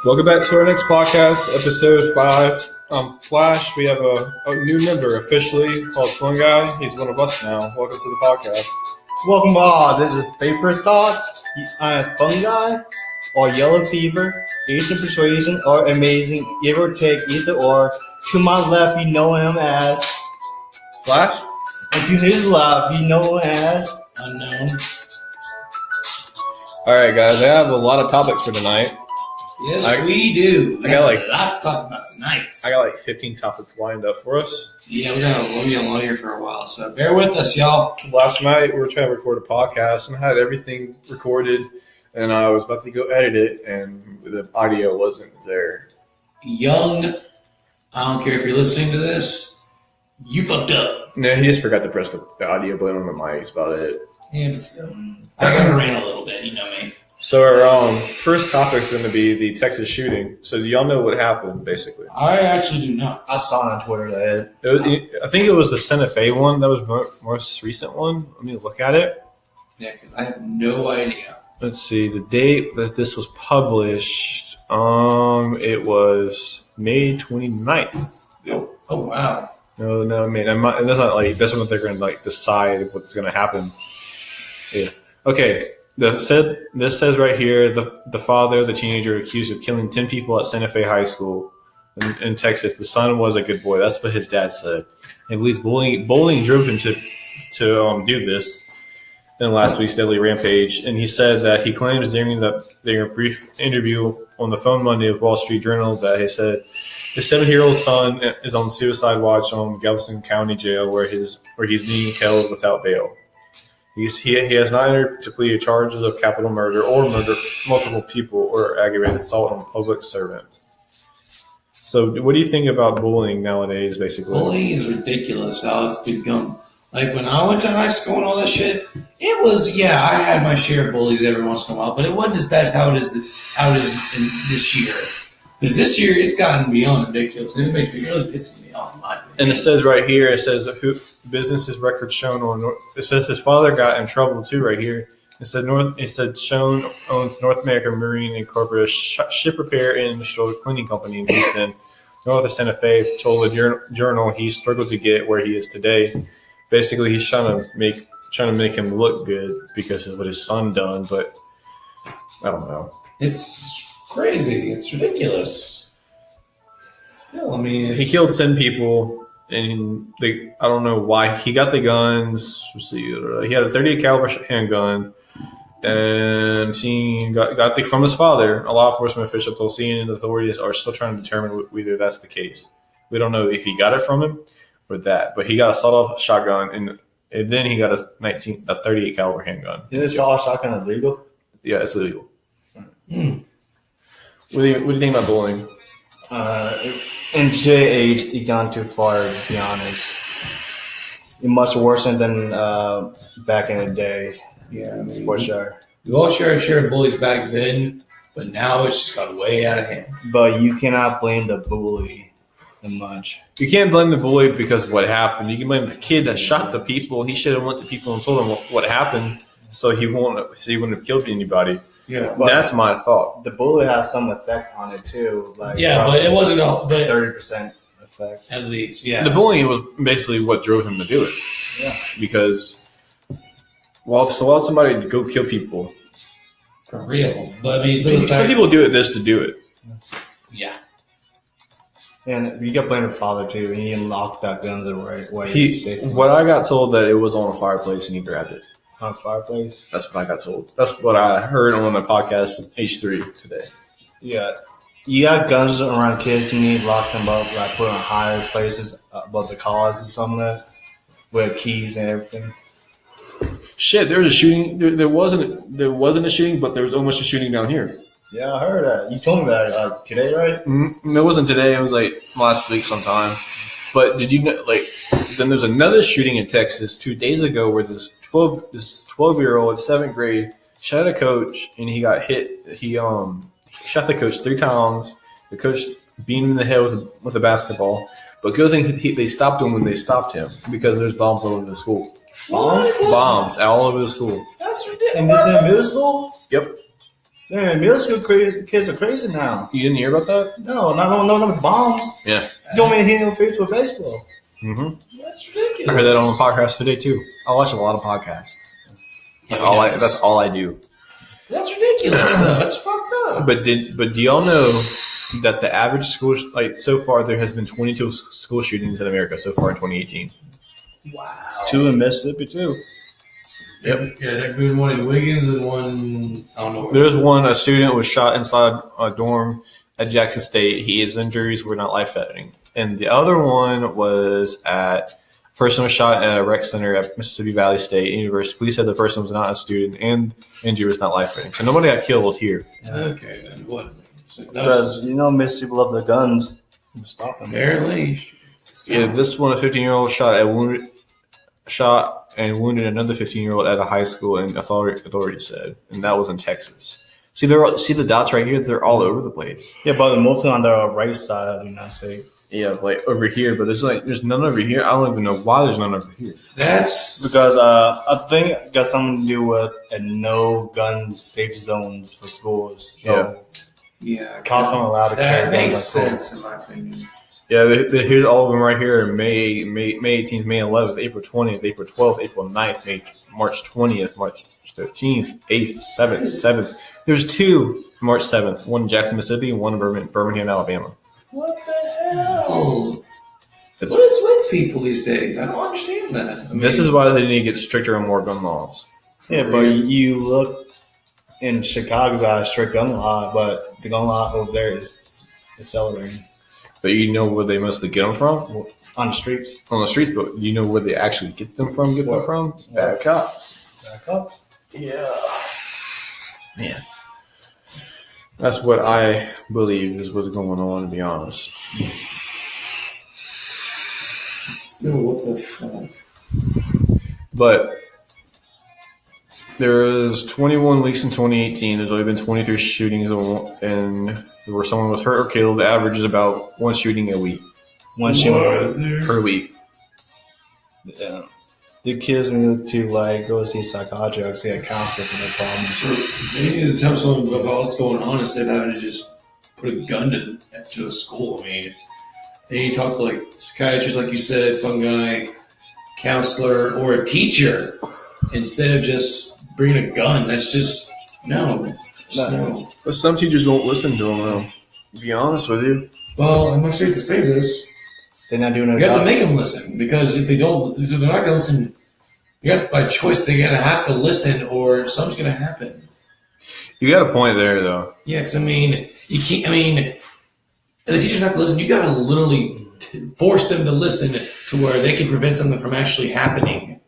Welcome back to our next podcast, episode 5. Flash, we have a new member officially called Fungi. He's one of us now. Welcome to the podcast. Welcome all. This is TheVaporThoughts. I am Fungi, or Yellow Fever, Asian Persuasion, or Amazing. Give or take either or. To my left, you know him as Flash? And to his left, you know him as Unknown. Alright, guys, I have a lot of topics for tonight. Yes, we do. I got a lot to talk about tonight. I got 15 topics lined up for us. Yeah, we'll be along here for a while, so bear with us, y'all. Last night, we were trying to record a podcast, and I had everything recorded, and I was about to go edit it, and the audio wasn't there. Young, I don't care if you're listening to this, you fucked up. No, he just forgot to press the audio button on the mic. That's about it. Yeah, but still. I gotta rant a little bit, you know me. So our first topic is going to be the Texas shooting. So do y'all know what happened, basically? I actually do not. I saw on Twitter that I think it was the Santa Fe one. That was the most recent one. Let me look at it. Yeah, because I have no idea. Let's see. The date that this was published, it was May 29th. Oh wow. No, I mean, that's not like that's when they're going to decide what's going to happen. Yeah. Okay. This says right here, the father of the teenager accused of killing 10 people at Santa Fe High School in Texas. The son was a good boy. That's what his dad said. He believes bullying drove him to do this in last week's Deadly Rampage. And he said that he claims during a brief interview on the phone Monday with Wall Street Journal that he said his 7-year-old son is on suicide watch on Galveston County Jail where he's being held without bail. He has not entered to plead charges of capital murder or murder multiple people or aggravated assault on a public servant. So what do you think about bullying nowadays, basically? Bullying is ridiculous how it's become. Like when I went to high school and all that shit, it was, yeah, I had my share of bullies every once in a while, but it wasn't as bad as how it is in this year. Because this year, it's gotten beyond ridiculous. And it makes me really pisses me off. And it says right here, it says business's record shown on. It says his father got in trouble too. Right here, it said Shown owns North American Marine Incorporated ship repair and industrial cleaning company in Houston, north of Santa Fe. Told the Journal he struggled to get where he is today. Basically, he's trying to make him look good because of what his son done. But I don't know. It's crazy. It's ridiculous. Still, I mean, he killed 10 people, and I don't know why he got the guns. Let's see, he had a .38 caliber handgun, and he got the from his father. A law enforcement official told CNN authorities are still trying to determine whether that's the case. We don't know if he got it from him or that, but he got a sawed-off shotgun, and then he got a .38 caliber handgun. is sawed-off shotgun illegal? Yeah, it's illegal. What do you think about bullying? In today's age, it gone too far, to be honest. It's much worse than back in the day. Yeah, I mean, for sure. We all share a share of bullies back then, but now it's just got way out of hand. But you cannot blame the bully that much. You can't blame the bully because of what happened. You can blame the kid that shot the people. He should have went to people and told them what happened, so he wouldn't have killed anybody. Yeah, that's my thought. The bully has some effect on it too. Like but it wasn't all. But 30% effect, at least. Yeah, the bullying was basically what drove him to do it. Yeah, because why somebody go kill people for real. But I mean, some people do it to do it. Yeah. And you got blame the father too. He locked that gun the right way. What I got told that it was on a fireplace and he grabbed it. On a fireplace? That's what I got told. That's what I heard on the podcast H3 today. Yeah. You got guns around kids, you need to lock them up, like put them in higher places above the cars or something like that, with keys and everything. Shit, there was a shooting. There wasn't a shooting, but there was almost a shooting down here. Yeah, I heard that. You told me about it today, right? It wasn't today. It was like last week sometime. But did you know? Then there's another shooting in Texas 2 days ago where this 12-year-old in 7th grade shot a coach and he got hit. He shot the coach 3 times. The coach beat him in the head with a basketball. But good thing they stopped him when they stopped him because there's bombs all over the school. What? Bombs all over the school. That's ridiculous. And this in middle school? Yep. Man, middle school kids are crazy now. You didn't hear about that? No, no, with bombs. Yeah. You don't mean hitting them face with baseball. Mm-hmm. That's ridiculous. I heard that on the podcast today too. I watch a lot of podcasts. That's all I do. That's ridiculous. Though. That's fucked up. But do y'all know that the average school, like so far, there has been 22 school shootings in America so far in 2018. Wow. 2 in Mississippi too. Yep. Yeah, there been one in Wiggins and one. I don't know. There's one. A student was shot inside a dorm at Jackson State. His injuries were not life-threatening, and the other one was at. Person was shot at a rec center at Mississippi Valley State University. Police said the person was not a student and injury was not life-threatening. So nobody got killed here. Okay, then what? Because Mississippi love the guns. Stop them. Apparently. Yeah, this one, a 15-year-old shot and wounded another 15-year-old at a high school, and authorities said, and that was in Texas. See the dots right here? They're all over the place. Yeah, but mostly on the right side of the United States. Yeah, like over here, but there's none over here. I don't even know why there's none over here. That's because I think it got something to do with no gun safe zones for schools. So yeah, cops aren't allowed to carry that makes guns. sense in my opinion. Yeah, here's all of them right here. May 18th, May 11th, April 20th, April 12th, April 9th, March 20th, March 13th, 8th, 7th. There's 2 March 7th. One in Jackson, Mississippi, and one in Birmingham, Alabama. What the hell? What is It's, with people these days? I don't understand that. I mean, this is why they need to get stricter on more gun laws. Yeah, but you look in Chicago, got a strict gun law, but the gun law over there is accelerating But you know where they mostly get them from? on the streets. On the streets, but you know where they actually get them from? Bad cops. Back up. Yeah. Man. That's what I believe is what's going on, to be honest. still, what the fuck? But there was 21 weeks in 2018. There's only been 23 shootings, and where someone was hurt or killed. The average is about 1 shooting a week. 1 shooting Per week. Yeah. The kids need to go see a psychiatrist, get a counselor for their problems. They need to tell someone about what's going on instead of having to just put a gun to a school. I mean, they need to talk to psychiatrists, like you said, fungi, counselor, or a teacher instead of just bringing a gun. That's just no. But some teachers won't listen to them, though. To be honest with you. Well, I'm not safe to say this. They're not doing You have to make them listen, because if they're not going to listen, by choice, they're going to have to listen, or something's going to happen. You got a point there, though. Yeah, because you can't. If the teachers have to listen, you got to literally force them to listen to where they can prevent something from actually happening.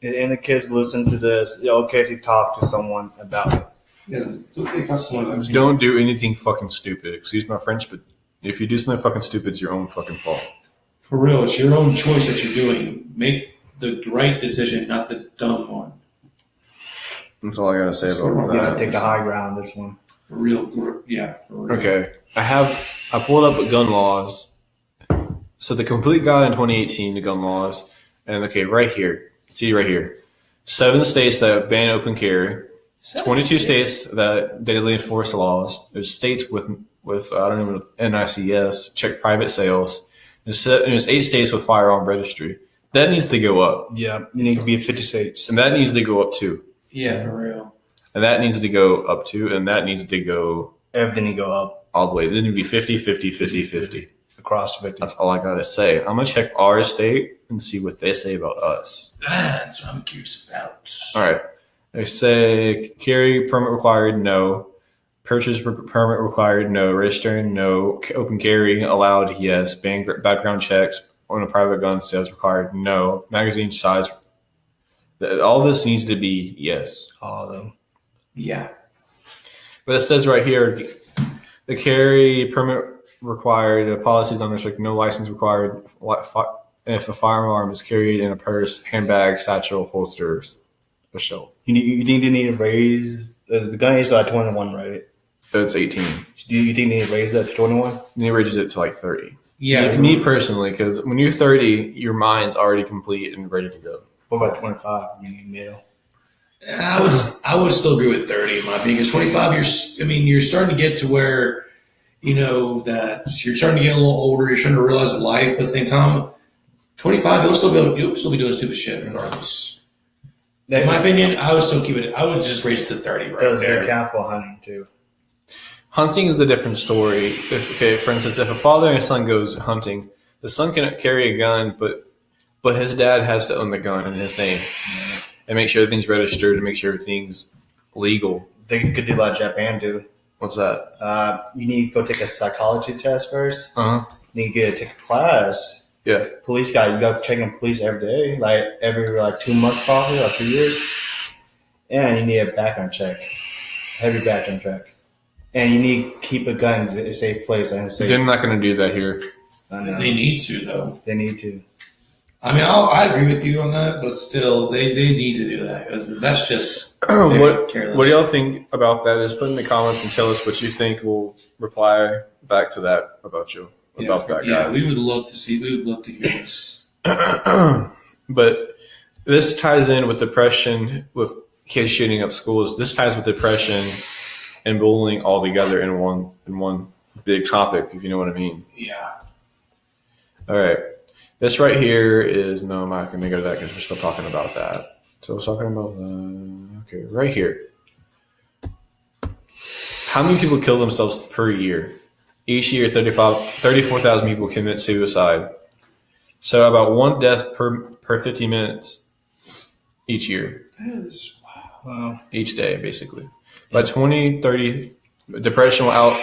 And the kids listen to this. It's okay to talk to someone about it. Yeah, it's okay to talk to someone. Just don't do anything fucking stupid. Excuse my French, but if you do something fucking stupid, it's your own fucking fault. For real, it's your own choice that you're doing. Make the right decision, not the dumb one. That's all I gotta say about You that. gotta take the high ground on this one. For real, yeah. For real. Okay, I pulled up gun laws. So the complete guide in 2018 to gun laws, and right here, see right here, 7 states that ban open carry, 22 states that daily enforce laws. There's states with I don't know, NICS, check private sales. There's 8 states with firearm registry. That needs to go up. Yeah, you need to be 50 states. And that needs to go up too. Yeah, for real. And that needs to go up too. And that needs to go Everything need to go up all the way. It needs to be 50, 50, 50, 50. across 50. That's all I got to say. I'm going to check our state and see what they say about us. That's what I'm curious about. All right. They say carry permit required, no. Purchase permit required, no. Registering, no. Open carry allowed, yes. Background checks on a private gun sales required, no. Magazine size. All this needs to be yes. All of them. Yeah. But it says right here, the carry permit required, policies on restrict, no license required if a firearm is carried in a purse, handbag, satchel, holster, or shelf. You think they need to raise the gun age to 21, right? It's 18. Do you think they need to raise that to 21? And he raises it to 30. Yeah. If me personally, because when you're 30, your mind's already complete and ready to go. What about 25? You need middle. I would still agree with 30 in my opinion. Because 25, you're starting to get to where that you're starting to get a little older. You're starting to realize life. But at the same time, 25, you'll still be doing stupid shit regardless. In my opinion, I would still keep it. I would just raise it to 30 right Does there. it count for hunting too? Hunting is the different story. For instance, if a father and son goes hunting, the son can carry a gun, but his dad has to own the gun in his name and make sure everything's registered and make sure everything's legal. They could do like Japan do. What's that? You need to go take a psychology test first. Uh-huh. You need to take a class. Yeah. Police guy, you got to check in police every day, like every 2 months probably, or 2 years. And you need a background check, heavy background check. And you need to keep a gun in a safe place. And safe. They're not going to do that here. They need to, though. They need to. I mean, I agree with you on that, but still, they need to do that. That's just careless. What do y'all think about that? Is put in the comments and tell us what you think. We'll reply back to that about you. About that, guys. Yeah, we would love to hear this. But this ties in with depression, with kids shooting up schools. This ties with depression and bullying all together in one big topic, if you know what I mean. Yeah. All right. This right here is no, I'm not going to go to that because we're still talking about that. So I was talking about okay, right here. How many people kill themselves per year? Each year, 34,000 people commit suicide. So about one death per 50 minutes each year. That is Wow. Each day, basically. By 2030, depression will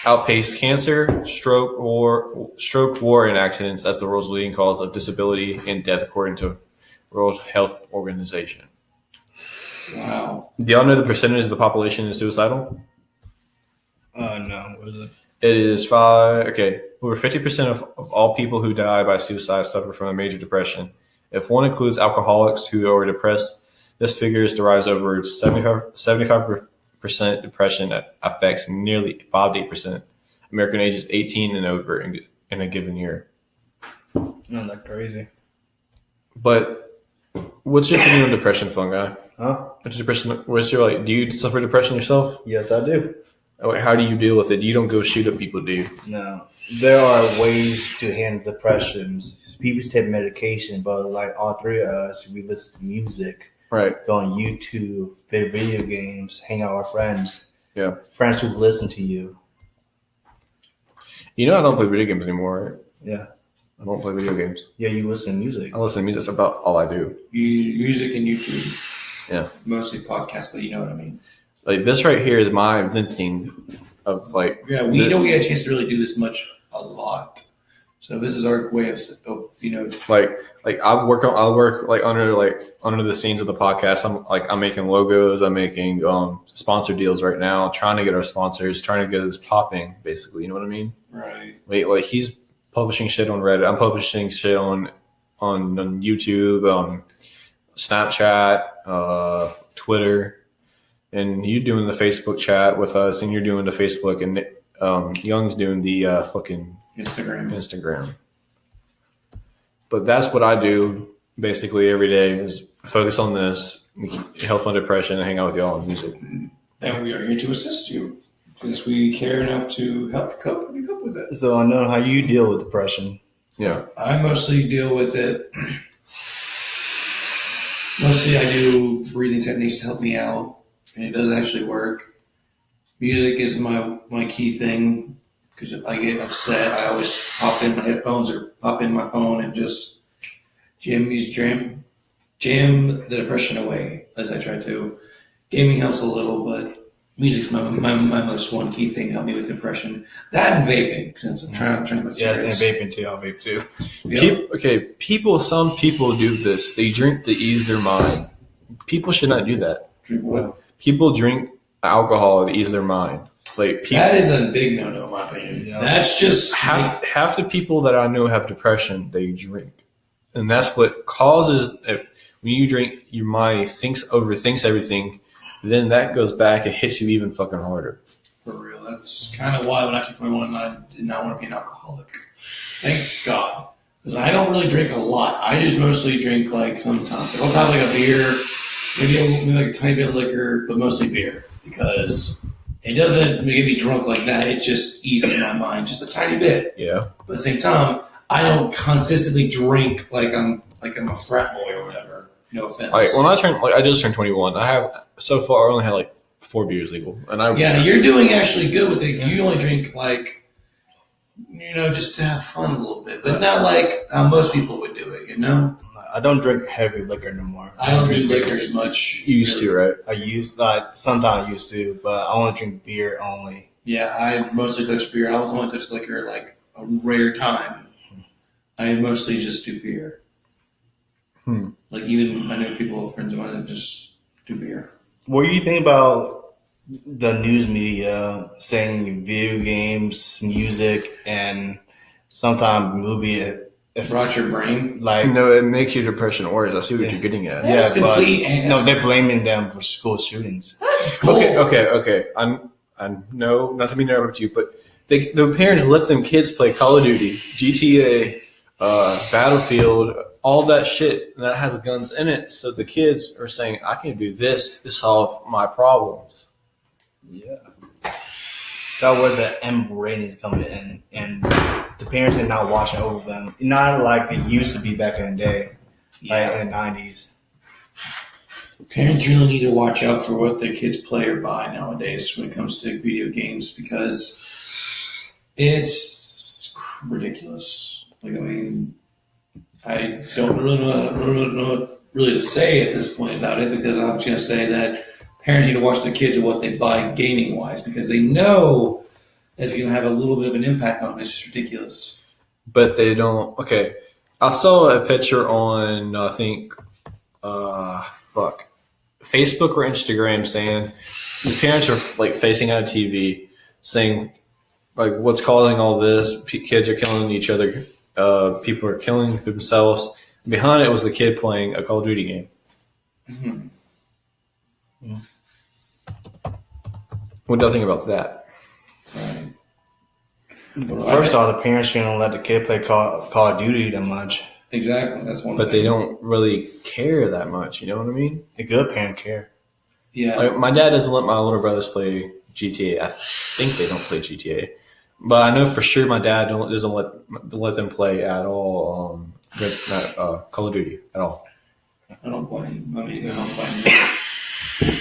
outpace cancer, stroke, war, and accidents as the world's leading cause of disability and death, according to World Health Organization. wow. Do y'all know the percentage of the population is suicidal? No. What is it? It is over 50% of all people who die by suicide suffer from a major depression. If one includes alcoholics who are depressed, this figure derives over 75% depression that affects nearly 5 to 8% American ages 18 and over in a given year. No, that's crazy. But what's your opinion on depression, Fungi? Huh? Do you suffer depression yourself? Yes, I do. How do you deal with it? You don't go shoot up people, do you? No. There are ways to handle depression. People take medication, but like all three of us, we listen to music. Right. Go on YouTube, play video games, hang out with friends. Yeah. Friends who listen to you. You know I don't play video games anymore, right? Yeah. I don't play video games. Yeah, you listen to music. I listen to music. That's about all I do. Music and YouTube. Yeah. Mostly podcasts, but you know what I mean. Like this right here is my venting of like. Yeah, we don't get a chance to really do this much a lot. So this is our way of like I work under the scenes of the podcast. I'm making logos. I'm making sponsor deals right now. Trying to get our sponsors. Trying to get this popping. Basically, you know what I mean? right. Like he's publishing shit on Reddit. I'm publishing shit on YouTube, Snapchat, Twitter, and you doing the Facebook chat with us, and you're doing the Facebook, and Young's doing the fucking Instagram. But that's what I do basically every day is focus on this, help my depression, and hang out with y'all on music. And we are here to assist you because we care enough to help cope with it. So I know how you deal with depression. Yeah. I mostly deal with it. Mostly I do breathing techniques to help me out, and it does actually work. Music is my key thing. Because if I get upset, I always pop in my headphones or pop in my phone and just jam the depression away as I try to. Gaming helps a little, but music's my most one key thing to help me with depression. That and vaping, since I'm trying to get Yes, and vaping too. I'll vape too. Yep. Some people do this. They drink to ease their mind. People should not do that. Drink what? People drink alcohol to ease their mind. That is a big no-no, in my opinion. Yeah. That's just half the people that I know have depression. They drink, and that's what causes when you drink. Your mind overthinks everything. Then that goes back and hits you even fucking harder. For real, that's kind of why when I turned 21, I did not want to be an alcoholic. Thank God, because I don't really drink a lot. I just mostly drink like sometimes. Like I'll have like a beer maybe like a tiny bit of liquor, but mostly beer because it doesn't make me drunk like that. It just eases my mind just a tiny bit. Yeah. But at the same time, I don't consistently drink like I'm a frat boy or whatever. No offense. Like when I just turned 21. I have so far I only had like 4 beers legal, and you're doing actually good with it. You only drink like just to have fun a little bit, but not like how most people would do it. I don't drink heavy liquor no more. I don't drink liquor as much. You used to, right? Sometimes I used to, but I only drink beer only. Yeah, I mostly touch beer. I only touch liquor like a rare time. I mostly just do beer. Like even I know people, friends of mine, that just do beer. What do you think about the news media saying video games, music, and sometimes movie? Rot your brain. Like it makes your depression worse. I see what you're getting at. That's complete. They're blaming them for school shootings. Okay. I know not to be nervous with you, but the parents let them kids play Call of Duty, GTA, Battlefield, all that shit that has guns in it. So the kids are saying, "I can do this to solve my problems." Yeah, that's where the M ratings come in, and the parents are not watching over them. Not like it used to be back in the day, like in the 90s. Parents really need to watch out for what their kids play or buy nowadays when it comes to video games because it's ridiculous. Like, I mean, I don't really know what really to say at this point about it because I'm just going to say that parents need to watch their kids and what they buy gaming-wise because they know it's going to have a little bit of an impact on them. It's just ridiculous. But they don't. Okay, I saw a picture on I think, Facebook or Instagram saying the parents are like facing out a TV saying like what's causing all this? Kids are killing each other. People are killing themselves. Behind it was the kid playing a Call of Duty game. Mm-hmm. What do you think about that? First off, the parents shouldn't let the kid play Call of Duty that much. Exactly, that's one. But they don't really care that much. You know what I mean? The good parents care. Yeah. Like, my dad doesn't let my little brothers play GTA. I think they don't play GTA, but I know for sure my dad doesn't let them play at all. Call of Duty at all. I don't blame. I don't blame.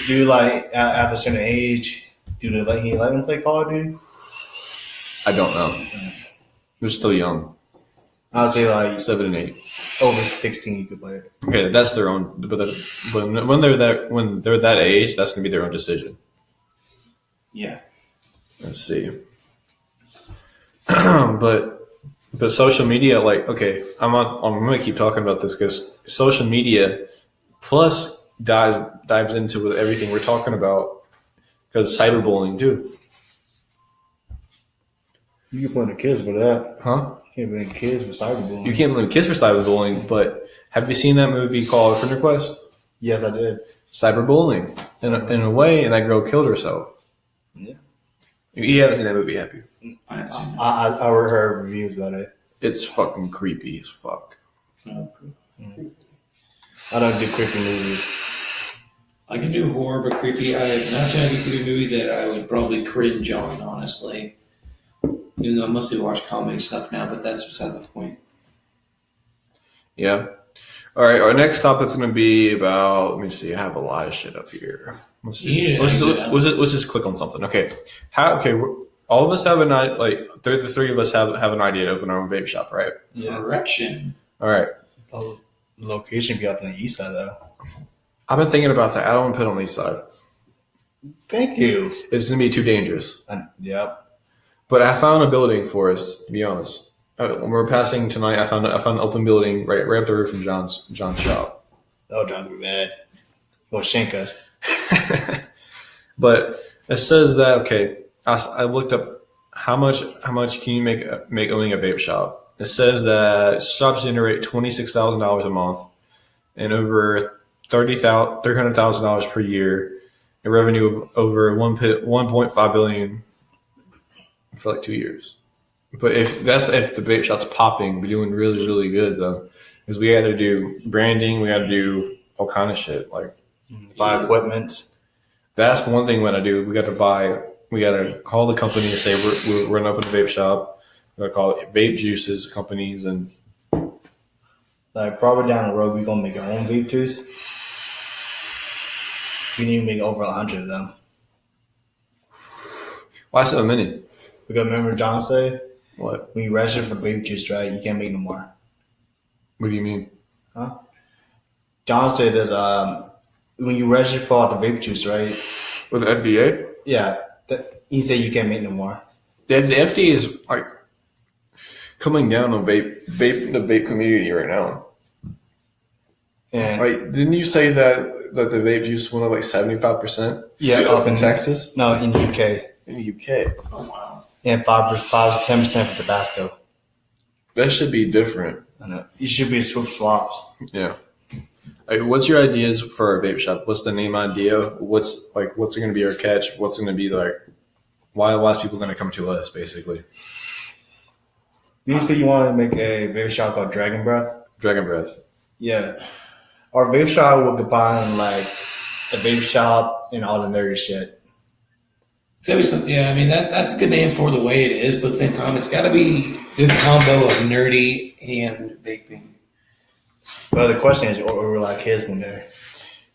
Do like at a certain age? Do they let them play Call of Duty? I don't know. They're still young. I'd say like 7 and 8. Over 16, you could play it. Okay, that's their own. But when they're that age, that's gonna be their own decision. Yeah. Let's see. but social media, like, okay, I'm gonna keep talking about this because social media plus dives into everything we're talking about because cyberbullying too. You can blame the kids for that. Huh? You can't blame kids for cyberbullying. You can't blame kids for cyberbullying, but have you seen that movie called Friend Request? Yes, I did. Cyberbullying in a way, and that girl killed herself. Yeah. You haven't seen that movie, have you? I haven't seen it. I heard reviews about it. It's fucking creepy as fuck. Oh, cool. I don't do creepy movies. I can do horror, but creepy. I'm not saying I can do a movie that I would probably cringe on, honestly. Even though I mostly watch comedy stuff now, but that's beside the point. Yeah. All right. Our next topic is going to be about. Let me see. I have a lot of shit up here. Let's see. Let's just click on something. Okay. All of us have an idea. Like the three of us have an idea to open our own vape shop, right? Yeah. Correction. All right. The location be up on the east side, though. I've been thinking about that. I don't want to put it on the east side. Thank you. It's going to be too dangerous. Yep. But I found a building for us. To be honest, when we're passing tonight, I found an open building right up the roof from John's shop. Oh, John, be bad. Well, shank us. But it says that I looked up how much can you make owning a vape shop. It says that shops generate $26,000 a month and over $300,000 per year, a revenue of over 1.5 billion for like 2 years. But if the vape shop's popping, we're doing really, really good though, because we got to do branding, we got to do all kind of shit. Like, Buy equipment. That's one thing when I do. We got to call the company and say we're going to open a vape shop. We're going to call it Vape Juices Companies. And Like, probably down the road, we're going to make our own vape juice. We need to make over 100 of them. why so many? Because remember John said, What? when you register for vape juice, right, you can't make no more. What do you mean? Huh? John said there's when you register for the vape juice, right? With the FDA? Yeah, he said you can't make no more. The FDA is like coming down on the vape community right now. And Like, didn't you say that the vape juice went up like 75%? yeah, Up in Texas? No, in UK. In the UK. Oh wow. And 5 to 10% for Tabasco. That should be different. I know. It should be swaps. Yeah. Like, what's your ideas for a vape shop? What's the name idea? What's going to be our catch? What's going to be like? Why is people going to come to us? Basically, You say you want to make a vape shop called Dragon Breath? Dragon Breath. Yeah. Our vape shop will combine like a vape shop and all the nerdy shit. It's gotta be something. Yeah, I mean that's a good name for the way it is, but at the same time, it's gotta be a good combo of nerdy and vaping. But the question is, or we're like kids in there.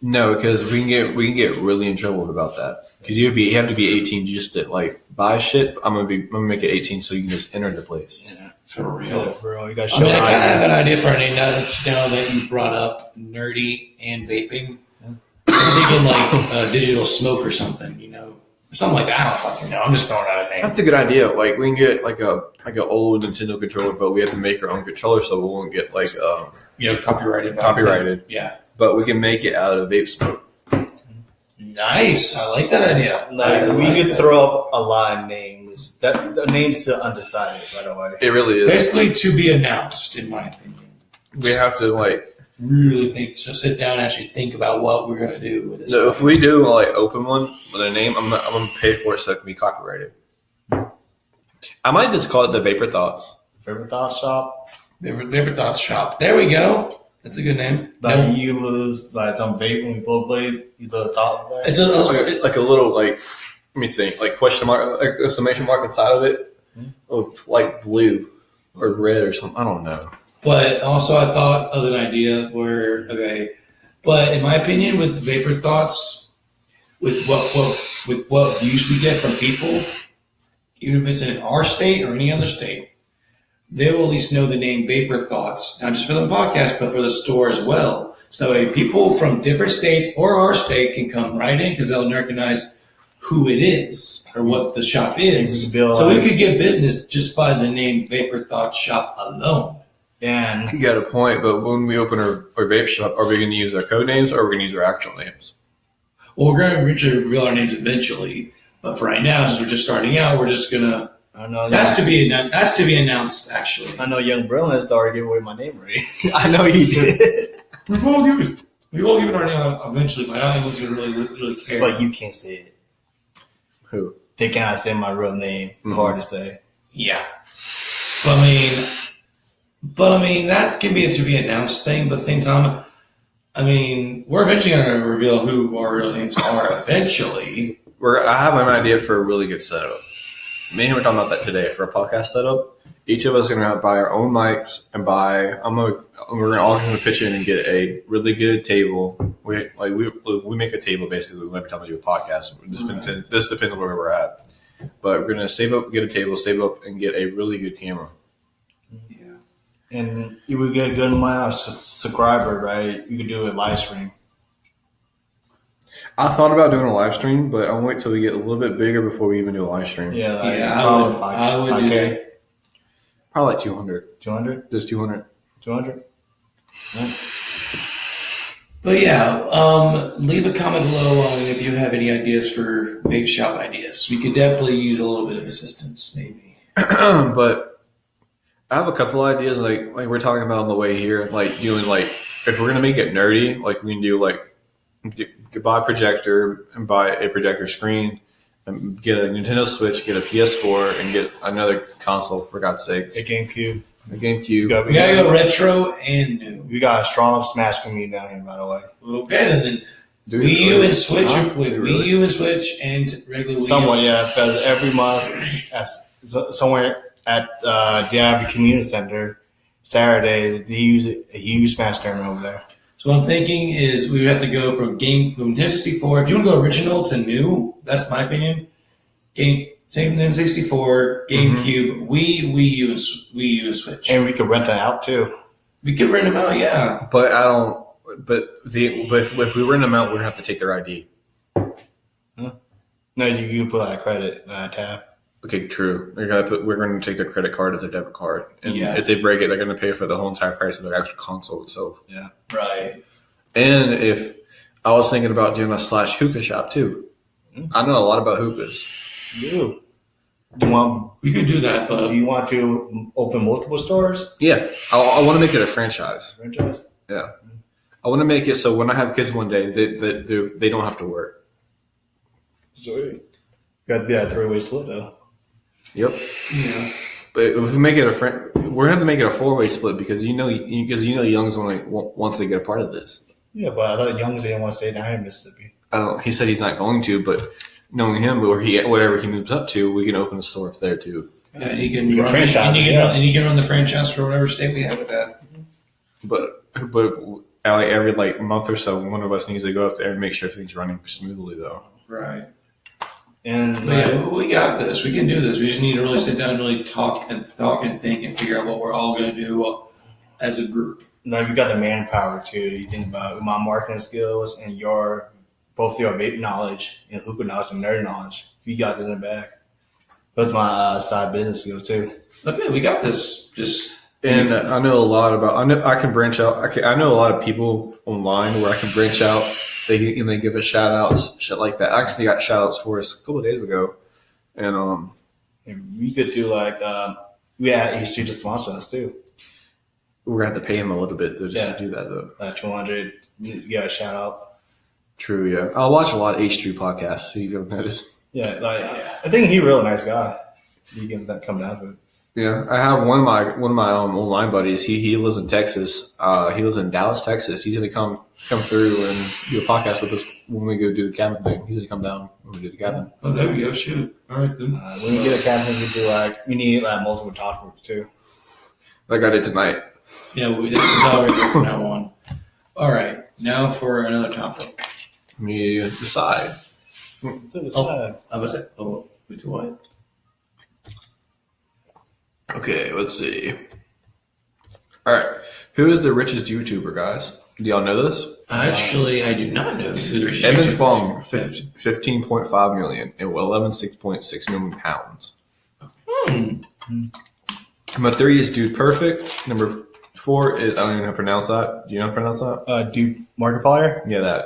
No, because we can get really in trouble about that. Because you have to be 18 just to like buy shit. I'm gonna make it 18 so you can just enter the place. Yeah, for real. Yeah, bro, you got to I show mean, I kind of have ID. an idea for a name now that you brought up nerdy and vaping. I'm thinking like digital smoke or something, something like that. I don't fucking know. I'm just throwing out a name. That's a good idea. Like we can get like an old Nintendo controller, but we have to make our own controller so we won't get like Copyrighted. Yeah. But we can make it out of vape smoke. Nice. I like that idea. Like, we could throw up a lot of names. That the name's still undecided, by the way. It really is. Basically, to be announced, in my opinion. We have to like Really think. So sit down and actually think about what we're gonna do with this. So if we do like open one with a name, I'm gonna pay for it so it can be copyrighted. I might just call it the Vapor Thoughts. TheVaporThoughts shop. TheVaporThoughts shop. There we go. That's a good name. Like you lose like some vape when we blow blade, you lose a thought there. It's Like a little like let me think like question mark like exclamation mark inside of it. Oh, like blue or red or something. I don't know. But also, I thought of an idea but in my opinion, with the Vapor Thoughts, with what views we get from people, even if it's in our state or any other state, they will at least know the name Vapor Thoughts, not just for the podcast, but for the store as well. So that way people from different states or our state can come right in because they'll recognize who it is or what the shop is. So we could get business just by the name Vapor Thoughts Shop alone. And You got a point, but when we open our vape shop, are we going to use our code names or are we going to use our actual names? Well, we're going to reveal our names eventually, but for right now, since we're just starting out, we're just gonna. I know That's to be announced. Actually, I know Young Brilliant started giving away my name already. I know he did. we will give it our name eventually, but I don't think anyone's gonna really care. But you can't say it. Who? They cannot say my real name. Mm-hmm. Hard to say. Yeah, but I mean that can be a to be announced thing. But at the same time, I mean, we're eventually going to reveal who our real names are. Eventually, I have an idea for a really good setup. Me and him were talking about that today for a podcast setup. Each of us are going to buy our own mics and we're all going to pitch in and get a really good table. We make a table basically every time we do a podcast. This depends on where we're at. But we're going to save up, get a table, save up, and get a really good camera. yeah. And you would get a good amount of subscriber, right? You could do a live stream. I thought about doing a live stream, but I'll wait till we get a little bit bigger before we even do a live stream. Yeah, I would do that. Probably like 200. 200? Just 200. 200? Yeah. But yeah, leave a comment below on if you have any ideas for vape shop ideas. We could definitely use a little bit of assistance, maybe. But I have a couple ideas, like we're talking about on the way here, like doing like if we're gonna make it nerdy, like we can do like buy a projector and buy a projector screen, and get a Nintendo Switch, get a PS4, and get another console for God's sakes. A GameCube. A GameCube. We gotta go retro and new. We got a strong Smash community down here, by the way. Okay, then Do Wii U and Switch. Huh? Wait, Really? Wii U and Switch and regular Wii U. Somewhat, yeah, because every month, somewhere at the Abbey Community Center, Saturday, they use a huge Smash tournament over there. So what I'm thinking is we would have to go from Nintendo 64. If you want to go original to new, that's my opinion. Take Nintendo 64, GameCube, Wii U, and Switch. And we could rent that out too. We could rent them out, yeah. But I don't. But if we rent them out, we're gonna have to take their ID. Huh? No, you can put like a credit tab. Okay, true. We're going to take their credit card or their debit card, and Yeah. if they break it, they're going to pay for the whole entire price of their actual console itself. Yeah. Right. And if I was thinking about doing a / hookah shop too, I know a lot about hookahs. You We could do that, but do you want to open multiple stores? Yeah, I want to make it a franchise. Franchise? Yeah, I want to make it so when I have kids one day, they don't have to work. Sweet. Got that three-way split though. Yep. yeah. But if we make it we're gonna have to make it a 4-way split because Young's only wants to get a part of this. Yeah, but I thought Young's didn't want to stay down here in Mississippi. I don't. He said he's not going to, but knowing him, whatever he moves up to, we can open a store up there too. Yeah, and you can You run, franchise and you it, can yeah. run, and you can run the franchise for whatever state we have it at. But like every like month or so, one of us needs to go up there and make sure everything's running smoothly, though. Right. And But yeah, we got this. We can do this. We just need to really sit down and really talk and think and figure out what we're all going to do as a group. now you got the manpower too. You think about my marketing skills and both your vape knowledge and hookah knowledge and nerd knowledge. If you got this in the bag, that's my side business skills too. Okay, we got this. Just And I know a lot about. I can branch out. I know a lot of people online where I can branch out. They give us shout outs, shit like that. I actually got shout outs for us a couple of days ago, and And we could do like we had H2 to sponsor us too. we're gonna have to pay him a little bit to Yeah. do that though. 200. You got a shout out. True, yeah. I watch a lot of H3 podcasts. See if you've noticed. Yeah, like I think he's a real nice guy. You can come down to it. Yeah, I have one of my online buddies. He lives in Texas. He lives in Dallas, Texas. He's gonna come through and do a podcast with us when we go do the cabin thing. He's gonna come down when we do the cabin. oh, there we go. Shoot. All right then. When you get a cabin, you do we need multiple topics too. Like I did tonight. Yeah, this is how we go from now on. All right, now for another topic. Me decide. To the Oh. side. I was it? Oh, wait, what? Okay, let's see. All right, who is the richest YouTuber, guys? Do y'all know this? Actually, I do not know who the richest Evan YouTuber Fong, is. 15.5 million and 11.6 million pounds. Number 3 is Dude Perfect. Number 4 is I don't even know how to pronounce that. Do you know how to pronounce that? Do Markiplier? Yeah, that.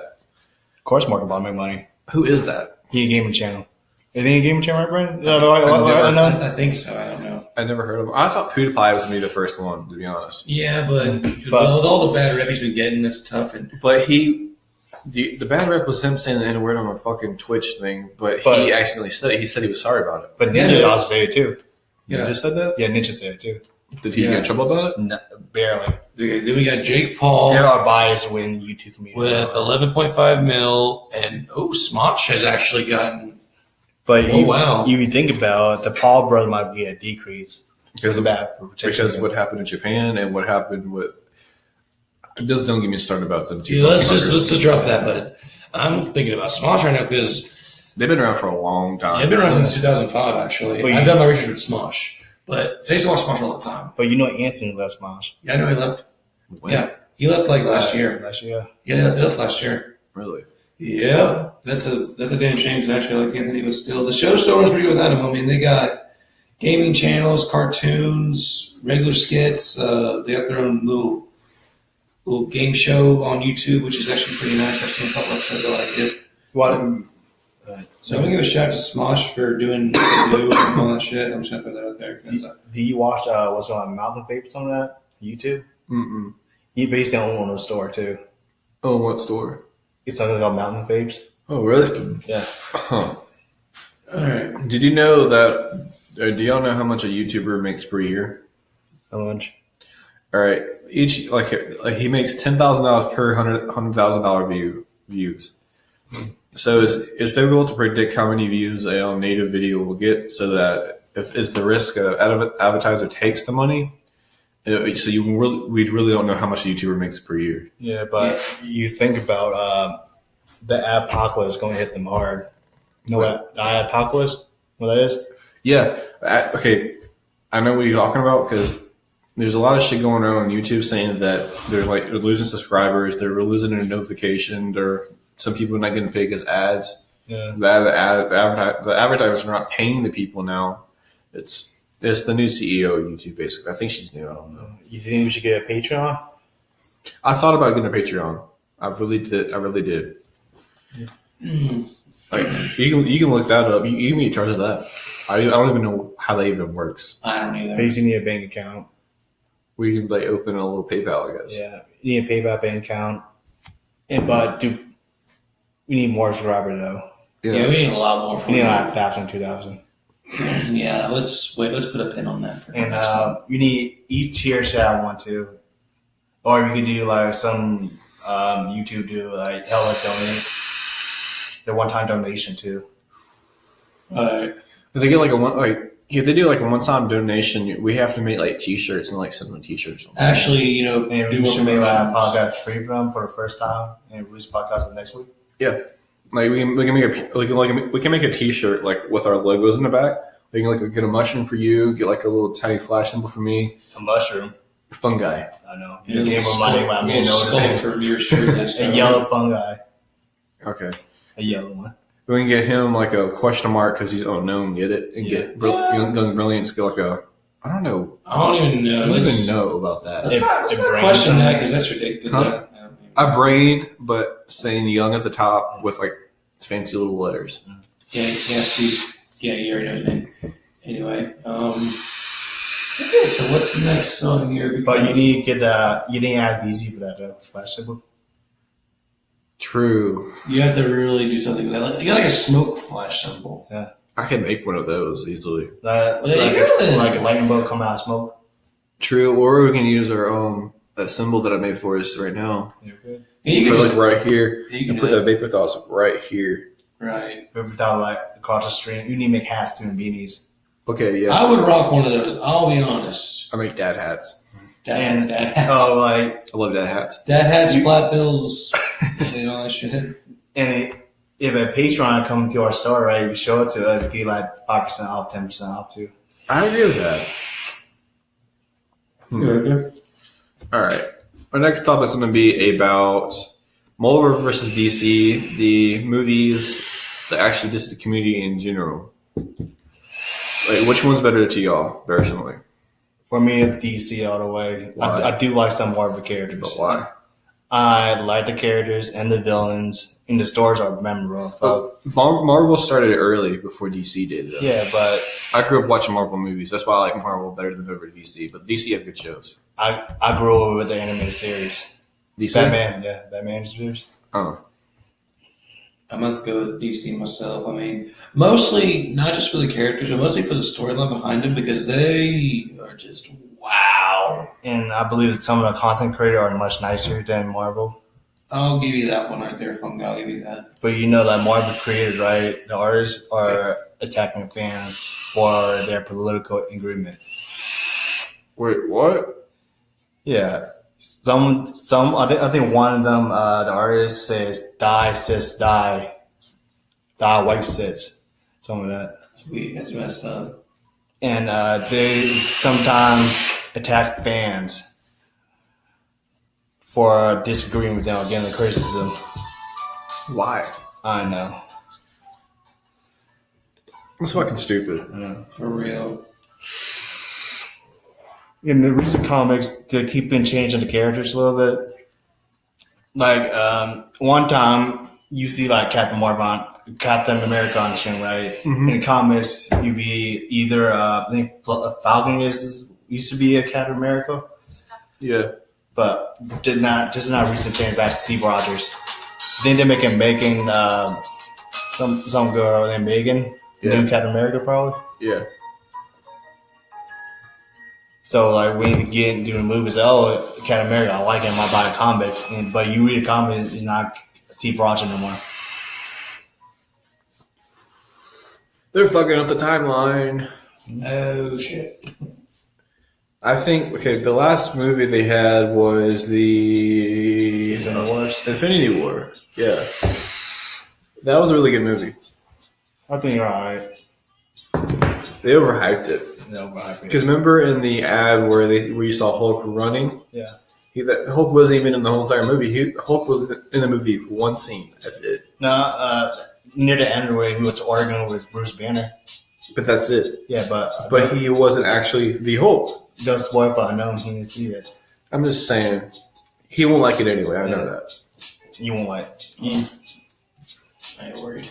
Of course, Markiplier make money. Who is that? He a gaming channel. Is he a gaming channel, right, Brandon? I think so. I don't know. I never heard of him. I thought PewDiePie was gonna be the first one, to be honest. Yeah, but with all the bad rep he's been getting, it's tough. And But the bad rep was him saying the N word on a fucking Twitch thing. But he accidentally said it. He said he was sorry about it. But Ninja also said it too. You Yeah. just said that? Yeah, Ninja said it too. Did he get in trouble about it? No, barely. okay, then we got Jake Paul There are bias when YouTube community. with 11.5 mil, and Smosh has actually gotten. But wow. you think about it, the Paul brother might be a decrease. Because of that protection. Because what happened in Japan and what happened with. Just don't get me started about them. Yeah, let's just drop that. But I'm thinking about Smosh right now because They've been around for a long time. I've been around since 2005. Actually, But I've done my research with Smosh, but I used to watch Smosh all the time. But Anthony left Smosh. Yeah, I know he left. When? Yeah, he left like last year. Last year. Yeah, he left last year. Really? Yeah, that's a damn shame. 'Cause actually, I like Anthony, but still, the show still runs pretty good without him. I mean, they got gaming channels, cartoons, regular skits. They got their own little game show on YouTube, which is actually pretty nice. I've seen a couple episodes. I like it. So I'm gonna give a shout out to Smosh for doing what they do and all that shit. I'm just gonna put that out there. 'Cause, Do you watch what's on Mountain Vapors on that YouTube? Mm-mm. He based on one of the store too. Oh, what store? It's something called Mountain Vapes. Oh, really? Yeah. Huh. all right. Did you know that? Do y'all know how much a YouTuber makes per year? How much? All right, each like he makes $10,000 per $100,000 views. So it's difficult to predict how many views a native video will get, so that it's the risk of advertiser takes the money. So we really don't know how much a YouTuber makes per year. Yeah, but you think about the apocalypse going to hit them hard. You know what the apocalypse? What that is? Yeah. Okay. I know what you're talking about because there's a lot of shit going on YouTube saying that they're losing subscribers, they're losing their notification, some people are not getting paid as ads. Yeah. The advertisers are not paying the people now. It's the new CEO of YouTube, basically. I think she's new. I don't know. You think we should get a Patreon? I thought about getting a Patreon. I really did. Like you can look that up. You can get charged of that. I don't even know how that even works. I don't either. Basically, need a bank account. We can open a little PayPal, I guess. Yeah, you need a PayPal bank account. We need more subscribers though. Yeah, we need a lot more. We need like 1,000, 2,000. Yeah, let's put a pin on that. And you need each tier should have one too, or you could do like some YouTube do like hella donate, the one-time donation too. If they get if they do like a one-time donation, we have to make like T-shirts and like send them T-shirts. Actually, And we should make like a podcast free for them for the first time and release podcast the next week. Yeah, like we can make a T-shirt like with our logos in the back. We can get a mushroom for you, get like a little tiny flash symbol for me. A mushroom. Fungi. I know. You gave me money when I made notice. For your shirt. A yellow fungi. Okay. A yellow one. We can get him like a question mark because he's unknown. Get it and get Young Brilliance. Get like a I don't know. I don't even know. I don't even know about that. Let's not question that because that's ridiculous. Huh? A brain, but saying young at the top with like fancy little letters. Yeah, you already know his name. Anyway, okay, so what's the next on here? But you need to get you didn't ask DC for that flash symbol. True. You have to really do something with that. You got like a smoke flash symbol. Yeah. I can make one of those easily. Like a lightning bolt come out of smoke. True, or we can use our that symbol that I made for us right now. You're good. Yeah, you put can it like right here. You can put that. the TheVaporThoughts right here. Right. Without like across the stream, you need to make hats too and beanies. Okay, yeah. I would rock one of those. I'll be honest. I make dad hats. Dad hats. Oh, like I love dad hats. Dad hats, flat bills, and all that shit. And if a Patreon comes to our store, right, you show it to us, you get like 5% off, 10% off too. I agree with that. All right. Our next topic is going to be about Marvel versus DC, the movies, actually just the community in general. Like, which one's better to y'all, personally? For me, it's DC all the way. I do like some Marvel characters. But why? I like the characters and the villains, and the stories are memorable. Marvel started early before DC did, though. Yeah, but I grew up watching Marvel movies. That's why I like Marvel better than over DC. But DC have good shows. I grew up with the animated series. DC? Batman series. Oh. I'm about to go with DC myself. I mean, mostly not just for the characters, but mostly for the storyline behind them because they are just wow. And I believe some of the content creators are much nicer than Marvel. I'll give you that one right there, Fungi. I'll give you that. But you know that Marvel creators, right? The artists are attacking fans for their political agreement. Wait, what? Yeah. I think one of them, the artist says, die, sis, die. Die, white sis. Something like that. That's weird. That's messed up. And they sometimes attack fans for disagreeing with them, again, the criticism. Why? I know. That's fucking stupid. I know. For real. In the recent comics, they keep been changing the characters a little bit. Like, one time, you see, like, Captain America on the screen, right? Mm-hmm. In the comics, you'd be either, I think Falcon used to be a Captain America. Yeah. But just not recently changed back to Steve Rogers. Then they're making some girl named Megan, new Captain America, probably. Yeah. So, like, when you get into the movies, Captain America, I like him, I buy the comics. But you read the comics, it's not Steve Rogers no more. They're fucking up the timeline. Oh shit! I think the last movie they had was the Infinity War. Yeah, that was a really good movie. I think you're alright. They overhyped it. No, Because remember in the ad where you saw Hulk running? Yeah. Hulk wasn't even in the whole entire movie. Hulk was in the movie for one scene. That's it. No, near the end where he was arguing with Bruce Banner. But that's it. Yeah, but he wasn't actually the Hulk. Just spoil for unknown. He didn't see it. I'm just saying, he won't like it anyway. I know that. You won't like it. I ain't worried.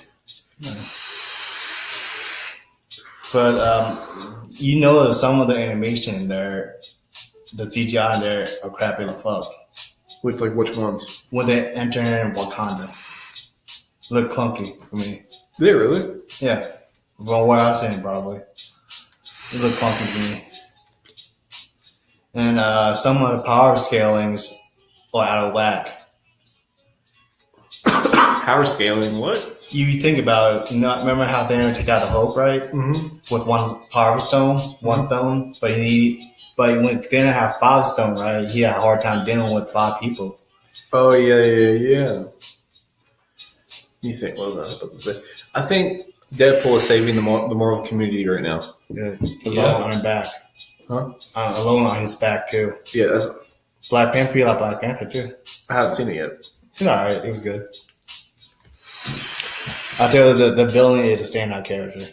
But you know, some of the animation in there, the CGI in there are crappy as fuck. Which ones? When they enter in Wakanda, look clunky for me. Did they really? Yeah. Well, what I was saying, probably. It looked clunky to me. And some of the power scalings are out of whack. Power scaling? What? You think about it, remember how they took out the Hulk, right? Mm-hmm. With one power stone, one stone, but when they didn't have 5 stone, right? He had a hard time dealing with 5 people. Oh yeah. You think? What was I about to say? I think Deadpool is saving the Marvel community right now. Yeah. Alone on his back. Huh? Alone on his back too. Yeah, that's Black Panther. You like Black Panther too? I haven't seen it yet. It's alright. It was good. I'll tell you, the villain is a standout character.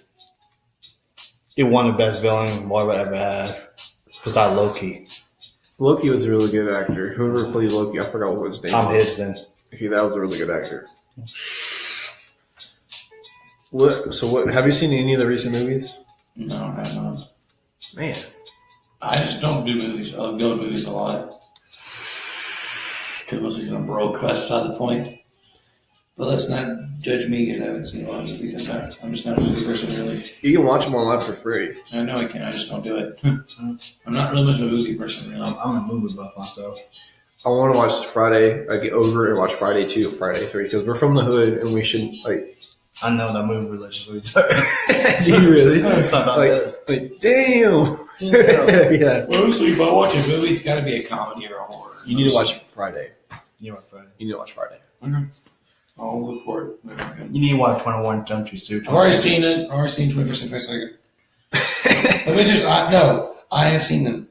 He won the best villain Marvel ever had, besides Loki. Loki was a really good actor. Whoever played Loki, I forgot what his name Tom was. Hiddleston. Okay, that was a really good actor. What? Have you seen any of the recent movies? No, I have not. Man, I just don't do movies. I go to movies a lot. Because mostly I'm broke. That's beside the point. But let's not judge me because I haven't seen a lot of movies. I'm just not a movie person, really. you can watch them online for free. I know I can. I just don't do it. I'm not really much of a movie person, really. I'm a movie buff myself. I want to watch Friday. I get over and watch Friday 2, Friday 3 because we're from the hood and we should like. I know that movie religiously. Do you really? It's not about like damn. Yeah. Well, honestly, if I watch a movie, it's got to be a comedy or a horror. You need to watch Friday. You watch Friday. You need to watch Friday. Okay. I'll look for it. You need to watch 21 Jump Street. I've already seen it. I've already seen 20% per second. I have seen them.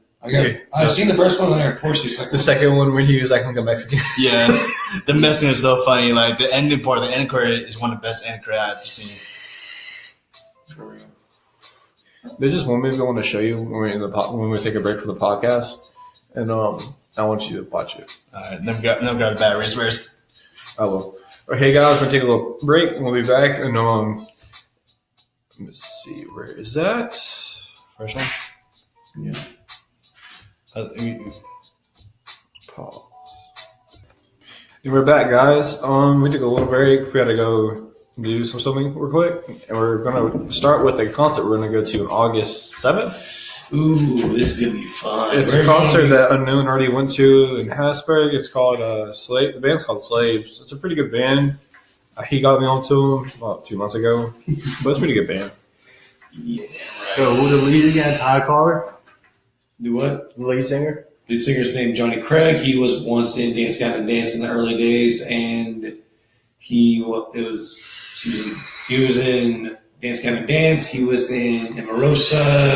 I've seen the first one, and of course, the second. The second one when he was acting like a Mexican. Yes, the message is so funny. Like the ending part of the end credit is one of the best end credits I've ever seen. There's just one movie I want to show you when we take a break from the podcast, and I want you to watch it. All right, never got the batteries first. I will. Okay, guys, we're gonna take a little break. We'll be back, and let me see, where is that First one. Yeah. Pause. And we're back, guys. We took a little break. We had to go do something real quick, and we're gonna start with a concert we're gonna go to on August 7th. Ooh, this is gonna be fun. It's a concert that Unknown already went to in Hattiesburg. It's called Slave. The band's called Slaves. It's a pretty good band. He got me onto them about 2 months ago, but it's a pretty good band. Yeah. Right. So who the lead again? Ty Carter? Do what? The lead singer? The singer's named Johnny Craig. He was once in Dance Gavin Dance in the early days, and he was in Dance Gavin Dance. He was in Emerosa.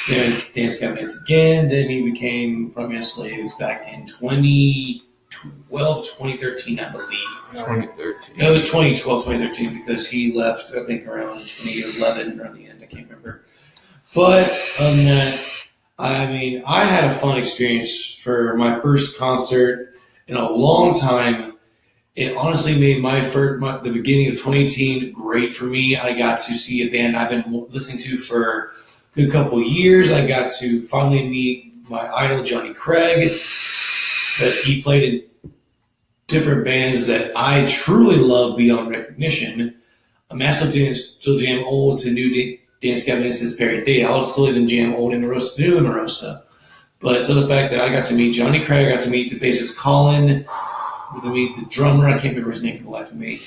Then Dance Gavin Dance again. Then he became frontman Slaves back in 2012, 2013, I believe. 2013. No, it was 2012, 2013 because he left, I think, around 2011 around the end. I can't remember. But other than that, I mean, I had a fun experience for my first concert in a long time. It honestly made the beginning of 2018 great for me. I got to see a band I've been listening to for a good couple of years. I got to finally meet my idol, Johnny Craig, because he played in different bands that I truly love beyond recognition. A massive still jam old to new Dance Gavin Dance's Perry Day. I'll still even jam old Emerosa to new Emerosa. But so the fact that I got to meet Johnny Craig, I got to meet the bassist Colin, got to meet the drummer, I can't remember his name for the life of me.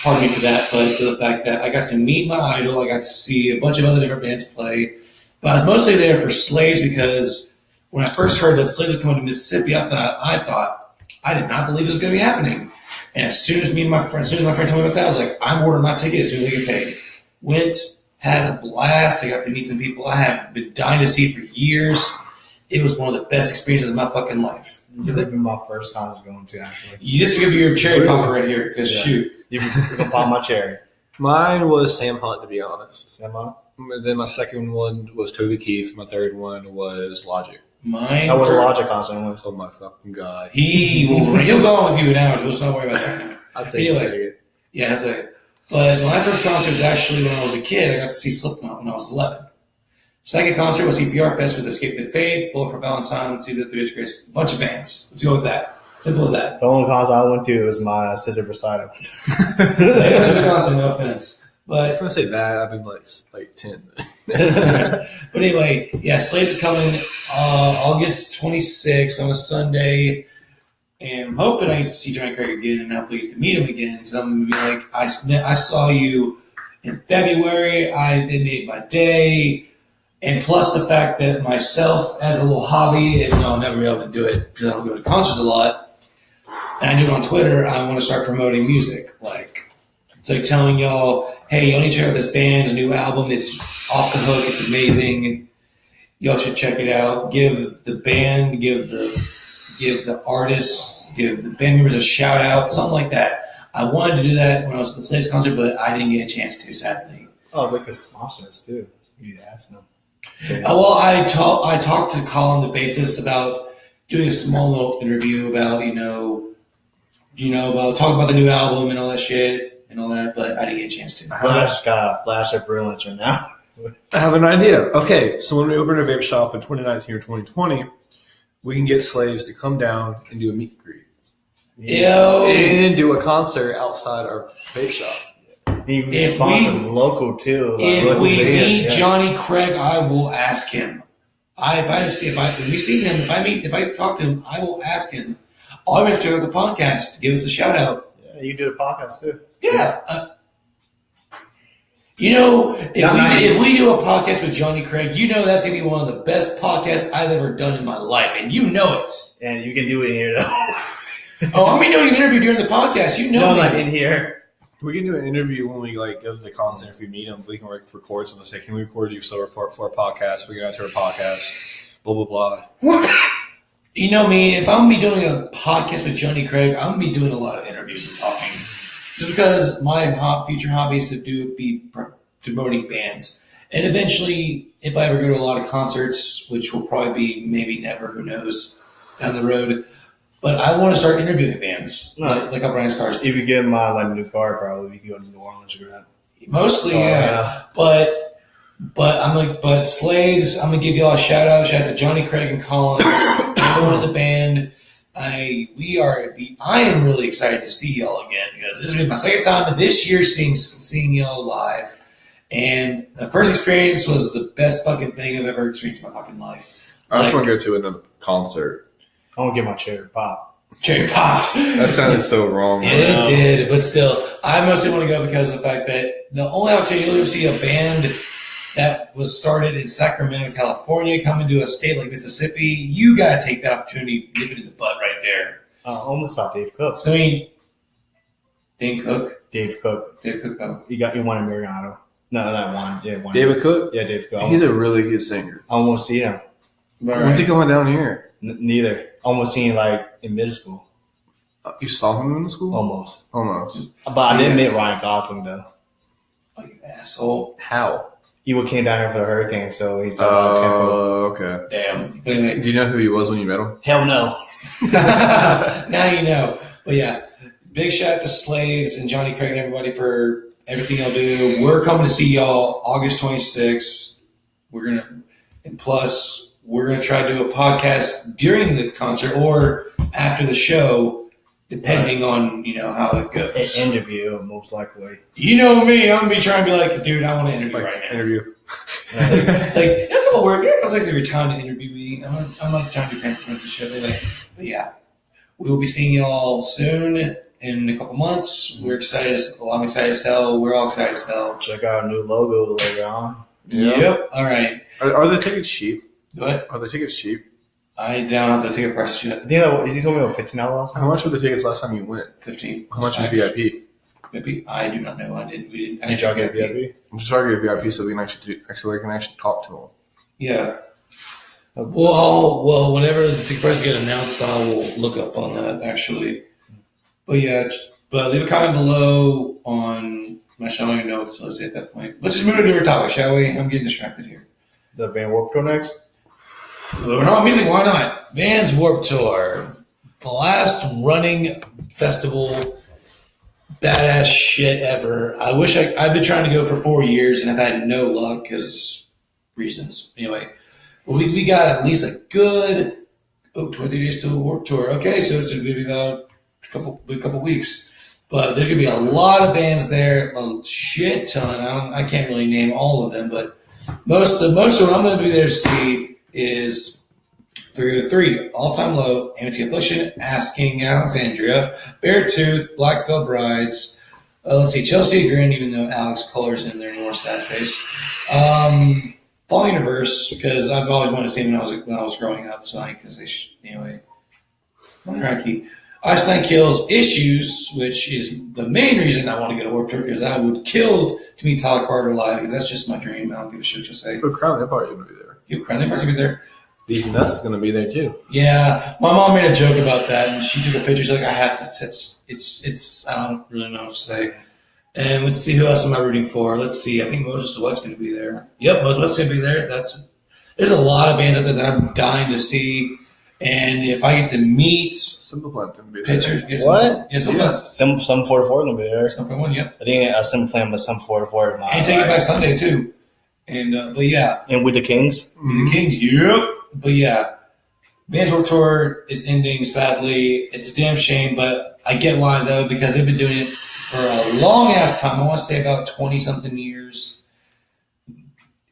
pardon me for that, but to the fact that I got to meet my idol, I got to see a bunch of other different bands play. But I was mostly there for Slaves because when I first heard that Slaves was coming to Mississippi, I thought I did not believe this was going to be happening. And as soon as my friend told me about that, I was like, I'm ordering my ticket as soon as I get paid. Went, had a blast. I got to meet some people I have been dying to see for years. It was one of the best experiences of my fucking life. This would have been my first concert going to, actually. This is going to be your cherry popper right here, because shoot. You're going to pop my cherry. Mine was Sam Hunt, to be honest. Sam Hunt? And then my second one was Toby Keith. My third one was Logic. Mine. That was a Logic concert. Oh my fucking god! He'll go on with you in hours. Let's not worry about that. I'll take it. Yeah, that's it. But my first concert was actually when I was a kid. I got to see Slipknot when I was 11. Second concert was CPR Fest with Escape the Fate, Bullet for Valentine, See the 3 Days Grace, a bunch of bands. Let's go with that. Simple as that. The only concert I went to was my sister recital. They went to the concert, no offense. But if I say that, I've been like 10. But anyway, yeah, Slaves is coming August 26th on a Sunday. And I'm hoping I get to see Johnny Craig again and hopefully get to meet him again. Because I'm going to be like, I saw you in February. They made my day. And plus the fact that myself, as a little hobby, even though I'll never be able to do it because I don't go to concerts a lot, and I do it on Twitter, I want to start promoting music. Like telling y'all, hey, y'all need to check out this band's new album. It's off the hook. It's amazing. Y'all should check it out. Give the band, give the artists, give the band members a shout out, something like that. I wanted to do that when I was at the Slaves concert, but I didn't get a chance to, sadly. Oh, they could sponsor us too. You need to ask them. Well, I talked to Colin, the bassist, about doing a small little interview about about talking about the new album and all that shit and all that, but I didn't get a chance to. I just got a flash of brilliance right now. I have an idea. Okay, so when we open a vape shop in 2019 or 2020, we can get Slaves to come down and do a meet and greet. And do a concert outside our vape shop. He sponsored local too. If we meet Johnny Craig, I will ask him. If I talk to him, I will ask him. All I have to check out the podcast. Give us a shout out. Yeah, you do a podcast too. Yeah. If we do a podcast with Johnny Craig, that's gonna be one of the best podcasts I've ever done in my life, and you know it. And you can do it in here though. I'm doing an interview during the podcast. No, like in here. We can do an interview when we go to the concert. If we meet them, we can record something. Say, can we record you for our podcast? We get out to our podcast. Blah blah blah. You know me. If I'm gonna be doing a podcast with Johnny Craig, I'm gonna be doing a lot of interviews and talking. Just because my future hobby is to be promoting bands, and eventually, if I ever go to a lot of concerts, which will probably be maybe never, who knows, down the road. But I want to start interviewing bands, like how Brian starts. If you give him my new car, probably we could go to New Orleans or that. Mostly, yeah. But Slaves, I'm gonna give y'all a shout out. Shout out to Johnny Craig and Colin, everyone in the band. I am really excited to see y'all again because this is gonna be my second time this year seeing y'all live, and the first experience was the best fucking thing I've ever experienced in my fucking life. I just want to go to another concert. I want to get my cherry pop. Cherry pops. That sounded so wrong. It did, but still, I mostly want to go because of the fact that the only opportunity to see a band that was started in Sacramento, California, coming to a state like Mississippi, you got to take that opportunity, nip it in the butt right there. Almost saw Dave Cook. So, Dave Cook? Dave Cook. Oh. You won American Idol. No, that one. Yeah, one. David Cook? Yeah, Dave Cook. He's a really good singer. I almost see him. When's he going down here? Neither. Almost seen in middle school. You saw him in middle school? Almost. But I didn't meet Ryan Gosling though. Oh, you asshole. How? He came down here for the hurricane, so he's okay. Damn. But anyway. Do you know who he was when you met him? Hell no. Now you know. But yeah, big shout out to Slaves and Johnny Craig and everybody for everything y'all do. We're coming to see y'all August 26th. We're going to try to do a podcast during the concert or after the show, depending on, how it goes. An interview, most likely. You know me. I'm going to be trying to be like, dude, I want to interview right now. Interview. It's like, a couple of work. A couple of your time to interview me. I'm not trying to do paying for this shit. But yeah, we will be seeing you all soon. in a couple months. We're excited. Well, I'm excited as hell. We're all excited as hell. Check out our new logo later on. Yeah. Yep. All right. Are the tickets cheap? What? Are the tickets cheap? I don't have the ticket prices yet. I think that, he told me about $15 last time. How much were the tickets last time you went? 15. How much was VIP? VIP? I do not know. We didn't. I Did y'all get VIP? I'm just trying to get VIP so we can actually talk to them. Yeah. Well, whenever the ticket prices get announced, I will look up on that actually. But yeah, but leave a comment below on my channel. I don't even know what to say at that point. Let's just move to a different topic, shall we? I'm getting distracted here. The Van Warped Tour next? We're talking music, why not? Vans Warped Tour. The last running festival, badass shit ever. I've been trying to go for 4 years and I've had no luck because reasons. Anyway, we got at least a good 23 days to Warped Tour. Okay, so it's going to be about a couple weeks. But there's going to be a lot of bands there, a shit ton. I can't really name all of them, but most of what I'm going to be there to see is 303, All Time Low, Amity Affliction, Asking Alexandria, Beartooth, Black Veil Brides. Let's see, Chelsea Grin, even though Alex Color's in there, more sad face. Fall Universe, because I've always wanted to see them when I was growing up. So anyway, Monarchy. Ice Nine Kills, Issues, which is the main reason I want to go to Warped Tour, because I would kill to meet Tyler Carter live, because that's just my dream. I don't give a shit what you say. But Crown Empire is going to be there. Crown Empire's going to be there. These Nuts is going to be there too. Yeah, my mom made a joke about that, and she took a picture. She's like, I have to. It's. I don't really know what to say. And let's see, who else am I rooting for? Let's see. I think Moses Sweat's going to be there. Yep, Moses Sweat's going to be there. There's a lot of bands out there that I'm dying to see, and if I get to meet Simple Plan to be there. pictures, What? Yes, Simple Plan. Some 44 gonna be there. Simple Plan, yep. I think Simple Plan, but some 44. And Take It Back Sunday too. And but yeah, And with the Kings. the Kings, yep. But yeah, Vans Warped Tour is ending, sadly. It's a damn shame, but I get why, though, because they've been doing it for a long-ass time. I want to say about 20-something years.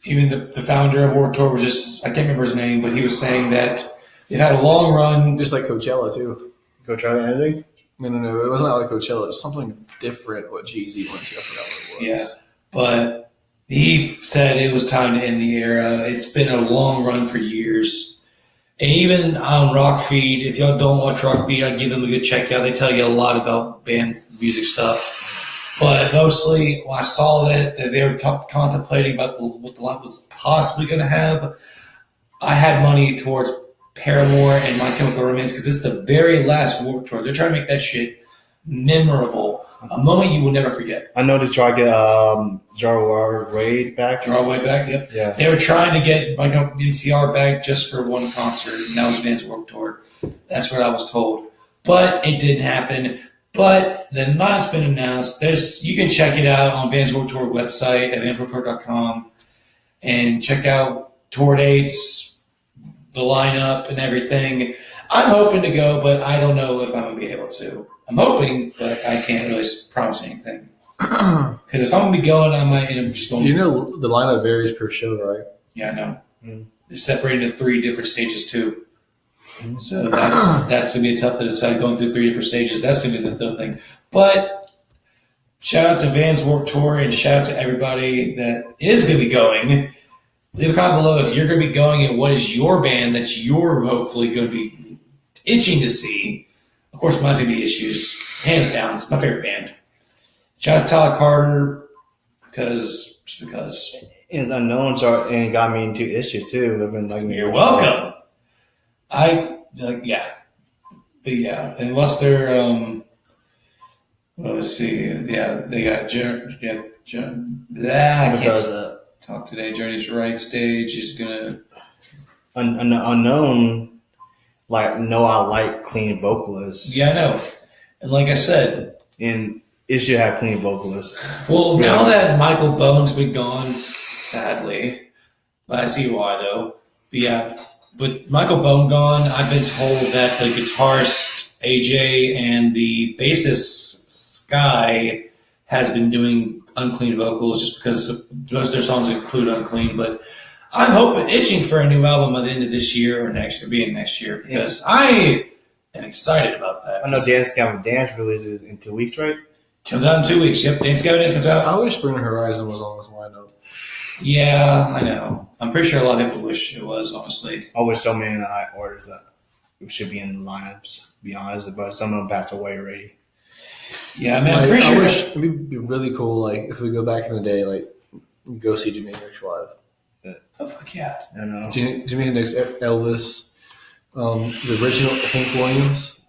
Even the founder of Warped Tour was just, I can't remember his name, but he was saying that they've had a long run. Just like Coachella, too. Go try the ending? No. It wasn't like Coachella. It's something different what Jay-Z went to. I forgot what it was. Yeah, but he said it was time to end the era. It's been a long run for years. And even on Rock Feed, if y'all don't watch Rock Feed, I'd give them a good check out. They tell you a lot about band music stuff. But mostly, when I saw that they were contemplating about what the line was possibly going to have, I had money towards Paramore and My Chemical Romance, because this is the very last Warped Tour. They're trying to make that shit memorable. A moment you will never forget. I know to try to get Jarwar Raid back. Draw way back, yep. Yeah. They were trying to get MCR back just for one concert, and that was Vans Warped Tour. That's what I was told. But it didn't happen. But the night's been announced. You can check it out on Vans Warped Tour website at vanswarpedtour.com and check out tour dates, the lineup, and everything. I'm hoping to go, but I don't know if I'm going to be able to. I'm hoping, but I can't really promise anything. Because if I'm going to be going, I might end up just going. You know the lineup varies per show, right? Yeah, I know. It's separated into 3 different stages, too. So that's going to be tough to decide, going through 3 different stages. That's going to be the third thing. But shout out to Vans Warped Tour, and shout out to everybody that is going to be going. Leave a comment below if you're going to be going, and what is your band that you're hopefully going to be itching to see. Of course, mine's going to be Issues. Hands down, it's my favorite band. Shout out to Tyler Carter, just because. His unknowns and got me into Issues, too. They've been like, You're welcome. Yeah. But yeah, unless they're, let's see. Yeah, they got I can't talk today. Journey's Right stage is going to. Unknown. I like clean vocalists. Yeah, I know. And like I said, And Issue had clean vocalists. well, now that Michael Bone's been gone, sadly, but I see why though. But yeah, with Michael Bone gone, I've been told that the guitarist AJ and the bassist Sky has been doing unclean vocals just because most of their songs include unclean. But I'm itching for a new album by the end of this year or next year, because I and excited about that. I know Dance Gavin Dance releases in 2 weeks, right? Comes out in 2 weeks. Yep, Dance Gavin Dance comes out. I wish Bring Horizon was on this lineup. Yeah, I know. I'm pretty sure a lot of people wish it was, honestly. I wish so many artists that should be in the lineups, to be honest, but some of them passed away already. Yeah, man, I'm pretty I sure. wish it'd be really cool, like if we go back in the day, like go see Jimi Hendrix live. Oh, fuck yeah. I don't know. Jimi Hendrix, Elvis, the original Hank Williams.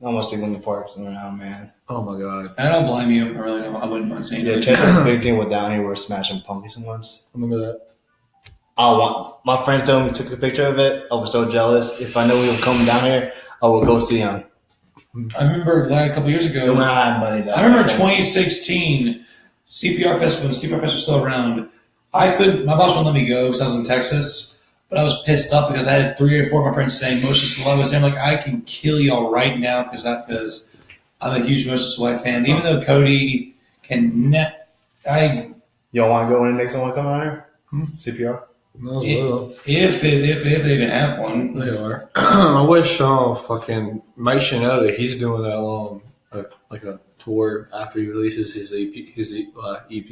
I almost think Linkin Park's around, man. Oh my god! I don't blame you. I really don't. I wouldn't mind saying Yeah, it. Chester Big Thing was down here. We were smashing Punkies once. Remember that? My friends told me took a picture of it. I was so jealous. If I knew we were coming down here, I would go see him. I remember like a couple years ago. When I had money. I remember 2016 CPR Festival. When CPR Festival was still around, I couldn't. My boss wouldn't let me go because I was in Texas. But I was pissed off because I had 3 or 4 of my friends saying Motion Slide was there. I'm like, I can kill y'all right now because I'm a huge Motion Slide fan. Even though Cody can Y'all want to go in and make someone come out here? CPR? No, if they even have one. they are. I wish fucking Mike Shinoda, he's doing that like a tour after he releases his EP. EP.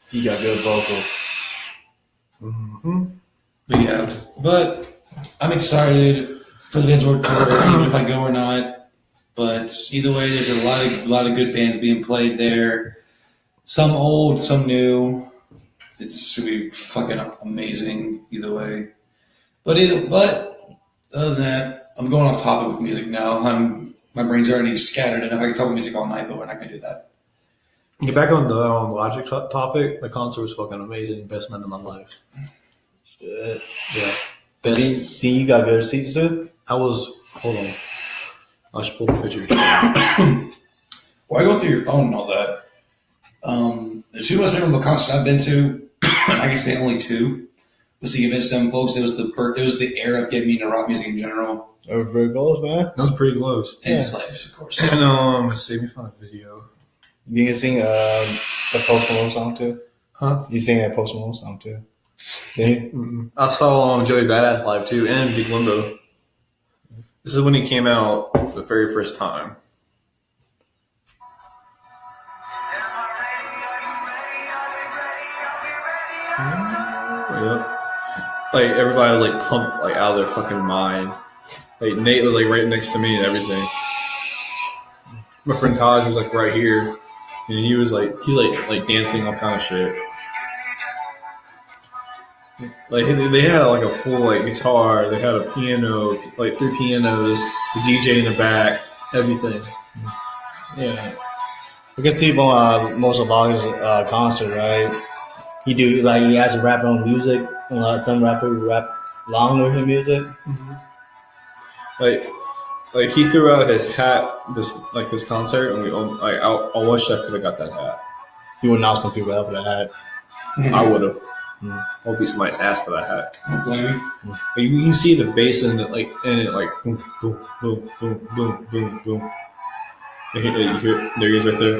He got good vocals. Mm-hmm. But yeah, but I'm excited for the Vans World Tour, even if I go or not. But either way, there's a lot of good bands being played there. Some old, some new. It's gonna be fucking amazing either way. But other than that, I'm going off topic with music now. My brain's already scattered enough. I can talk about music all night, but we're not gonna do that. Get back on the Logic topic. The concert was fucking amazing. Best night of my life. Good. Yeah. Think you got good seats, dude? Hold on. I just pulled a picture. Well, I go through your phone and all that. The 2 most memorable concerts I've been to, and I can say only 2, was the Event Sevenfold. It was the era of getting me into rock music in general. That was very close, man. That was pretty close. And Slaves, of course. And let's see, let me find a video. You can sing the Post Malone song too? Huh? You sing that Post Malone song too? Yeah. I saw Joey Badass live too, and Big Limbo. This is when he came out the very first time. Yep. Like everybody like pumped like out of their fucking mind. Like Nate was like right next to me and everything. My friend Taj was like right here, and he was like dancing all kind of shit. Like they had like a full like guitar, they had a piano, like 3 pianos, the DJ in the back, everything. Yeah. Because people most of August concert, right? He has to rap on music, and some rappers rap along with his music. Mm-hmm. Like he threw out his hat this concert, and I wish I could have got that hat. He would knock some people out for that hat. I would have. I'll be somebody's ass for that hat. Don't blame me. But you can see the bass in it, like boom, boom, boom, boom, boom, boom, boom. You hear, there he is right there.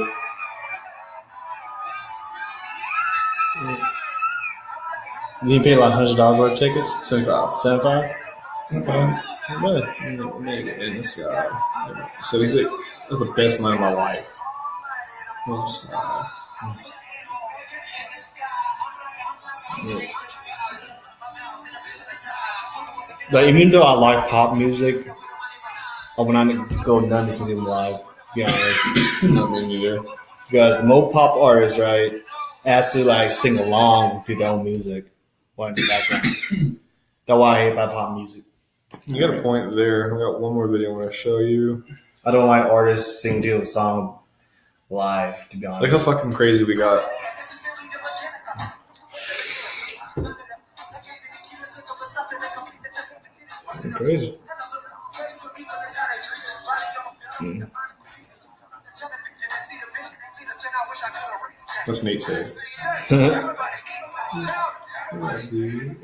You pay like $100 worth of tickets? 75. 75? Okay. And this guy. So he's like, that's the best night of my life. But even though I like pop music, I would not go none to see them live. To be honest, Not me neither. because most pop artists, right, have to like sing along to their own music while in the background. That's why I hate my pop music. You got a point there. I got one more video I want to show you. I don't like artists singing to the song live. To be honest, Look how fucking crazy we got. crazy. That's Nate too.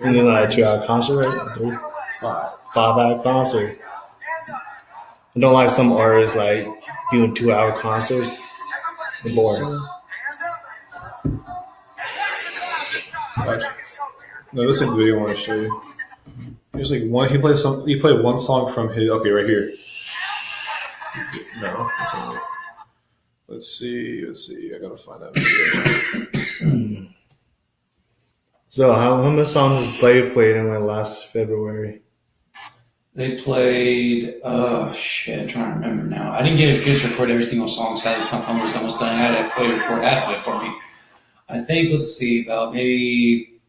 And then like 2-hour concert, right? 5-hour concert. I don't like some artists like doing 2-hour concerts. They're boring. No, this is the video I want to show you. There's like one. He played one song from his. Okay, right here. No, that's not it. Let's see. I gotta find that video. So how many songs they played in last February? They played. Oh shit! I'm trying to remember now. I didn't get to record every single song. Sadly, my phone was almost done. I had to play record half of it for me. I think. Let's see. About maybe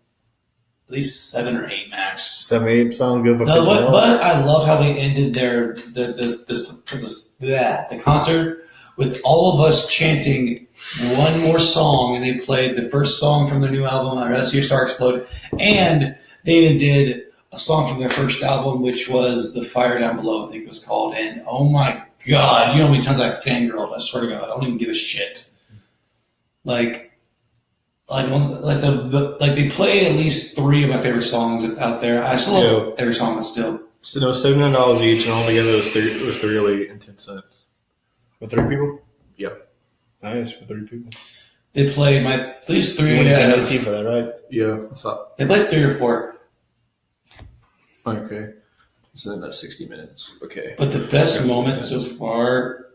at least 7 or 8 max. 7, 8 sound good. But I loved how they ended the concert with all of us chanting one more song, and they played the first song from their new album, As Your Star Explode, and they even did a song from their first album, which was The Fire Down Below, I think it was called. And oh my god, you know how many times I fangirled? I swear to God, I don't even give a shit. Like they played at least 3 of my favorite songs out there. I still love every song, but still. So it was $79 each, and altogether it was $3.10. For 3 people? Yeah. Nice, for 3 people. They played at least 3. You went to Tennessee for that, right? Yeah. What's up? They played 3 or 4. Okay. So then that's 60 minutes. Okay. But the best moment so far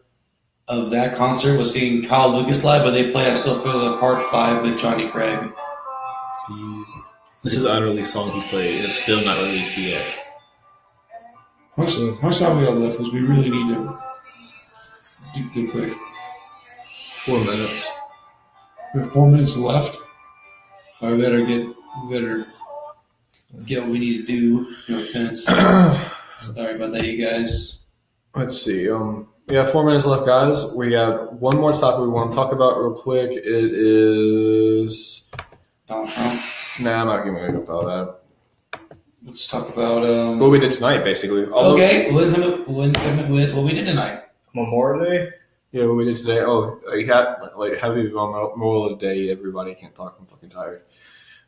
of that concert was seeing Kyle Lucas live, but they played I Still Feel the Part 5 with Johnny Craig. This is an unreleased song he played. It's still not released yet. How much time we got left? Because we really need to do quick. 4 minutes. We have 4 minutes left. We better get what we need to do. No offense. Sorry about that, you guys. Let's see. We have 4 minutes left, guys. We got one more topic we want to talk about real quick. It is. Donald Trump. Nah, I'm not going to go about that. Let's talk about what we did tonight, basically. Okay, we'll end with what we did tonight. Memorial Day? Yeah, what we did today. Oh, happy Memorial Day, everybody. Can't talk. I'm fucking tired.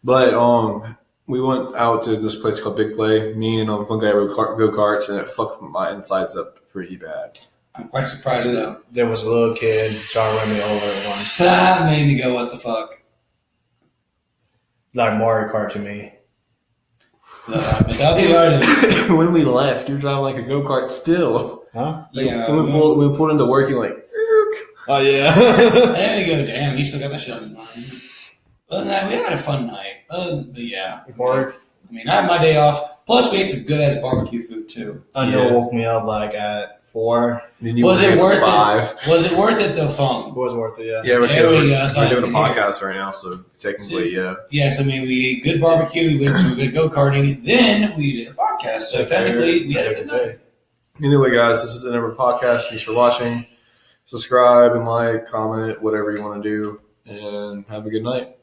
But we went out to this place called Big Play. Me and Fungi rode go-karts, and it fucked my insides up pretty bad. I'm quite surprised, though. There was a little kid, John ran me over at once. That made me go, what the fuck? Like Mario Kart to me. Without the items. When we left, you were driving like a go-kart still. Huh? Yeah. When we pulled into work, you're like, oh, yeah. There you go, damn, you still got that shit on his mind. Other than that, we had a fun night. But yeah. Mark? I mean, I had my day off. Plus, we ate some good-ass barbecue food, too. Noah woke me up like at 4. Was it worth it? Was it worth it, though, Fung? It was worth it, yeah. Yeah, we're doing a podcast podcast right now, so technically, yeah. Yes, I mean, we ate good barbecue, we went good go-karting, then we did a podcast, so technically, we had a good night. Anyway, guys, this is the Never Podcast. Thanks for watching. Subscribe and like, comment, whatever you want to do, and have a good night.